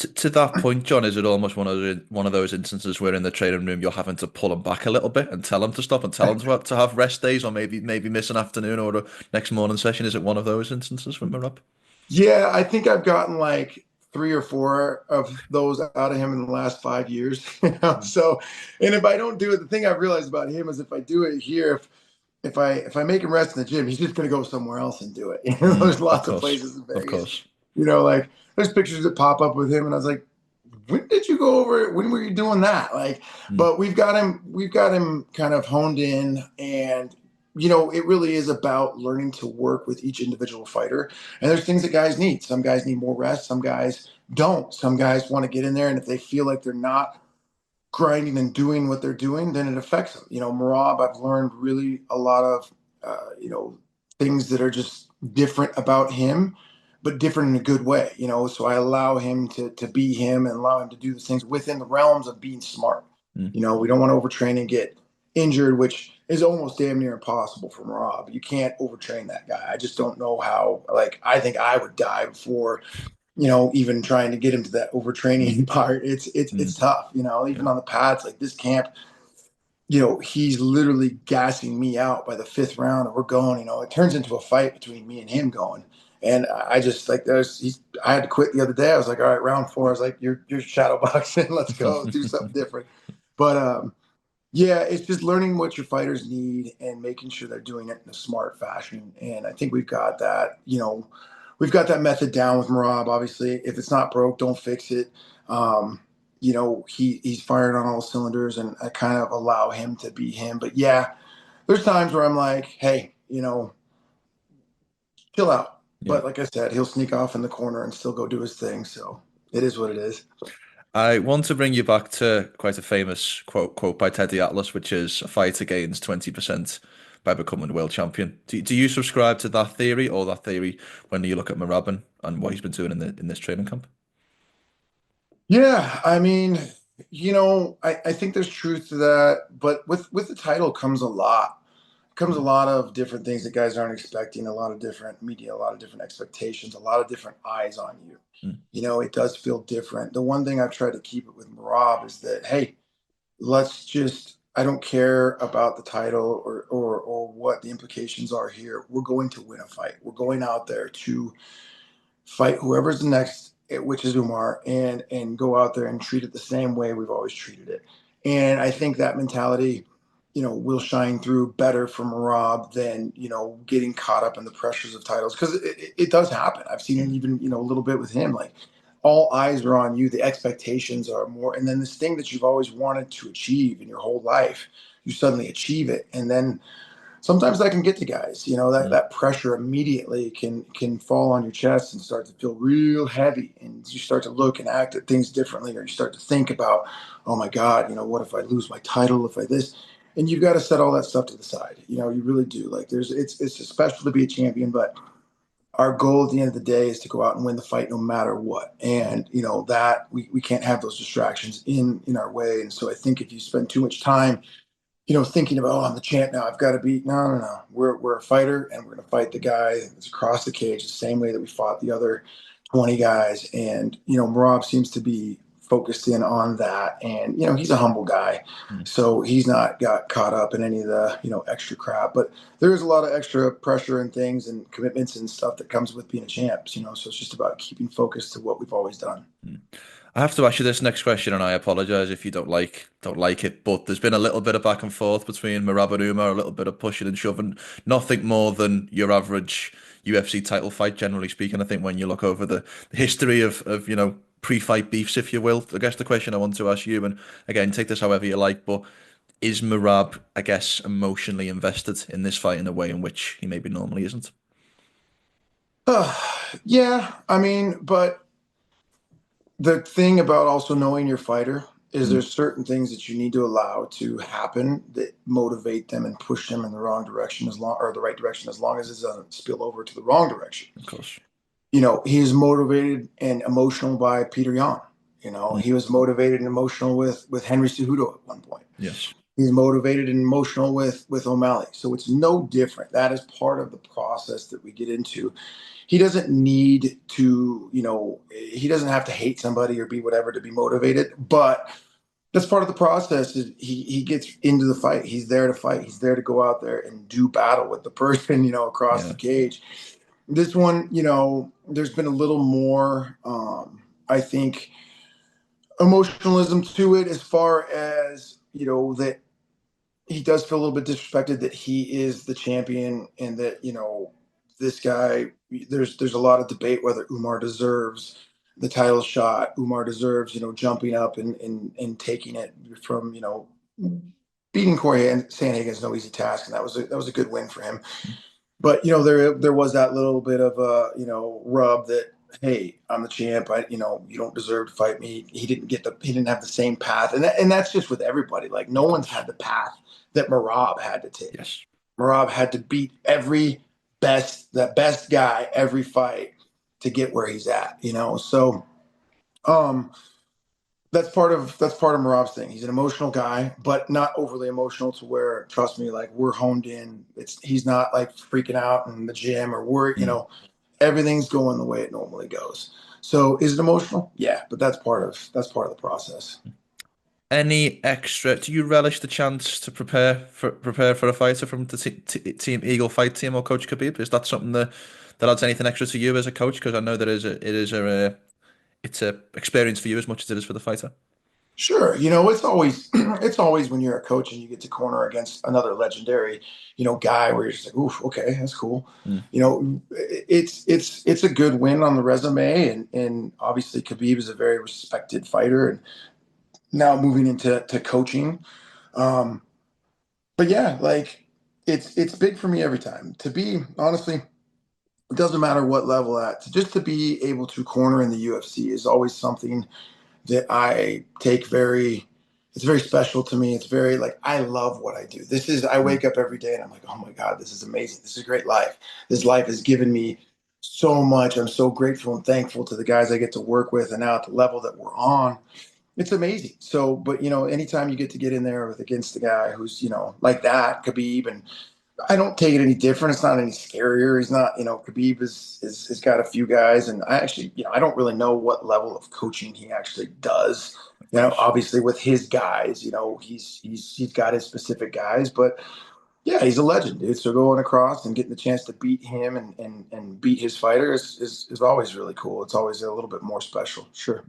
To that point, John, is it almost one of those instances where in the training room you're having to pull him back a little bit and tell him to stop and tell him to have rest days or maybe miss an afternoon or a next morning session? Is it one of those instances from Merab? Yeah, I think I've gotten like three or four of those out of him in the last 5 years. So, and if I don't do it, the thing I've realized about him is if I do it here, if I make him rest in the gym, he's just gonna go somewhere else and do it. There's Of lots of course, places in of Vegas. course. Like there's pictures that pop up with him, and I was like, when did you go over it? When were you doing that? Mm, But we've got him kind of honed in, and it really is about learning to work with each individual fighter. And there's things that guys need. Some guys need more rest, some guys don't. Some guys want to get in there, and if they feel like they're not grinding and doing what they're doing, then it affects them. Marab, I've learned really a lot of, things that are just different about him, but different in a good way. So I allow him to be him and allow him to do these things within the realms of being smart. mm, We don't want to overtrain and get injured, which is almost damn near impossible for Marab. You can't overtrain that guy. I just don't know how. Like, I think I would die before even trying to get him to that overtraining part. It's mm. tough, Yeah. even on the pads, like this camp, he's literally gassing me out by the fifth round and we're going, it turns into a fight between me and him going. And I just like I had to quit the other day. I was like, all right, round four. I was like, you're shadow boxing. Let's go do something different. But yeah, it's just learning what your fighters need and making sure they're doing it in a smart fashion. And I think we've got that, we've got that method down with Marab. Obviously, if it's not broke, don't fix it. Um, he's fired on all cylinders, and I kind of allow him to be him. But yeah, there's times where I'm like, hey, chill out. Yeah. But like I said, he'll sneak off in the corner and still go do his thing. So it is what it is. I want to bring you back to quite a famous quote by Teddy Atlas, which is a fighter gains 20% by becoming world champion. Do you subscribe to that theory or that theory when you look at Merab and what he's been doing in this training camp? Yeah, I mean, I think there's truth to that, but with the title comes a lot. Comes a Mm, lot of different things that guys aren't expecting, a lot of different media, a lot of different expectations, a lot of different eyes on you. mm, It does feel different. The one thing I've tried to keep it with Marab is that, hey, let's just, I don't care about the title or what the implications are here. We're going to win a fight. We're going out there to fight whoever's the next, which is Umar, and go out there and treat it the same way we've always treated it. And I think that mentality, will shine through better for Marab than getting caught up in the pressures of titles, because it does happen. I've seen it mm, even a little bit with him. Like, all eyes are on you. The expectations are more, and then this thing that you've always wanted to achieve in your whole life, you suddenly achieve it, and then sometimes that can get to guys. mm, That pressure immediately can fall on your chest and start to feel real heavy, and you start to look and act at things differently, or you start to think about, oh my God, what if I lose my title, if I this, and you've got to set all that stuff to the side. You really do. Like, it's special to be a champion, but our goal at the end of the day is to go out and win the fight no matter what. mm, And that we can't have those distractions in our way. And so I think if you spend too much time thinking about, oh, I'm the champ now, I've got to beat. No, no, no. We're a fighter, and we're going to fight the guy that's across the cage the same way that we fought the other 20 guys. And Marab seems to be focused in on that, and he's a humble guy, mm. so he's not got caught up in any of the extra crap. But there is a lot of extra pressure and things and commitments and stuff that comes with being a champ. So it's just about keeping focused to what we've always done. Mm. I have to ask you this next question, and I apologize if you don't like it, but there's been a little bit of back and forth between Merab and Umar, a little bit of pushing and shoving, nothing more than your average UFC title fight, generally speaking. I think when you look over the history of pre-fight beefs, if you will, I guess the question I want to ask you, and again, take this however you like, but is Merab, I guess, emotionally invested in this fight in a way in which he maybe normally isn't? Yeah, I mean, but the thing about also knowing your fighter is Mm, there's certain things that you need to allow to happen that motivate them and push them in the wrong direction, as long or the right direction, as long as it doesn't spill over to the wrong direction. of course. He is motivated and emotional by Peter Yan. Mm, He was motivated and emotional with Henry Cejudo at one point. yes. He's motivated and emotional with O'Malley. So it's no different. That is part of the process that we get into. He doesn't need to, he doesn't have to hate somebody or be whatever to be motivated, but that's part of the process. Is he gets into the fight. He's there to fight. He's there to go out there and do battle with the person, across the Yeah. cage. This one, there's been a little more, I think, emotionalism to it as far as, that he does feel a little bit disrespected that he is the champion and that, this guy, there's a lot of debate whether Umar deserves the title shot. Umar deserves, jumping up and taking it from, beating Corey Sandhagen is no easy task, and that was a good win for him. But there was that little bit of a rub that, hey, I'm the champ. You don't deserve to fight me. He didn't have the same path, and that's just with everybody. Like no Of one's course. had the path that Merab had to take. Yes. Merab had to beat the best guy every fight to get where he's at. So um, that's part of Marab's thing. He's an emotional guy, but not overly emotional to where, trust me, like we're honed in. He's not like freaking out in the gym or we're, Mm. everything's going the way it normally goes. So is it emotional? Yeah, but that's part of the process. Any extra? Do you relish the chance to prepare for a fighter from the Team Eagle fight team or Coach Khabib? Is that something that adds anything extra to you as a coach? Because I know there is it's a experience for you as much as it is for the fighter. Sure. It's always it's always when you're a coach and you get to corner against another legendary, guy where you're just like, oof, okay, that's cool. Mm. It's a good win on the resume, and obviously Khabib is a very respected fighter, and now moving into coaching. Um, but yeah, like it's big for me every time. To be honestly, it doesn't matter what level at, just to be able to corner in the UFC is always something that I take it's very special to me. It's very like, I love what I do. I Mm. wake up every day and I'm like, oh my God, this is amazing. This is a great life. This life has given me so much. I'm so grateful and thankful to the guys I get to work with and now at the level that we're on. It's amazing. So, but anytime you get to get in there with against the guy who's, like that, Khabib, and I don't take it any different. It's not any scarier. He's not, Khabib is got a few guys, and I actually, I don't really know what level of coaching he actually does. Of course. Obviously with his guys, he's got his specific guys, but yeah, he's a legend, dude. So going across and getting the chance to beat him and beat his fighter is always really cool. It's always a little bit more special. Sure.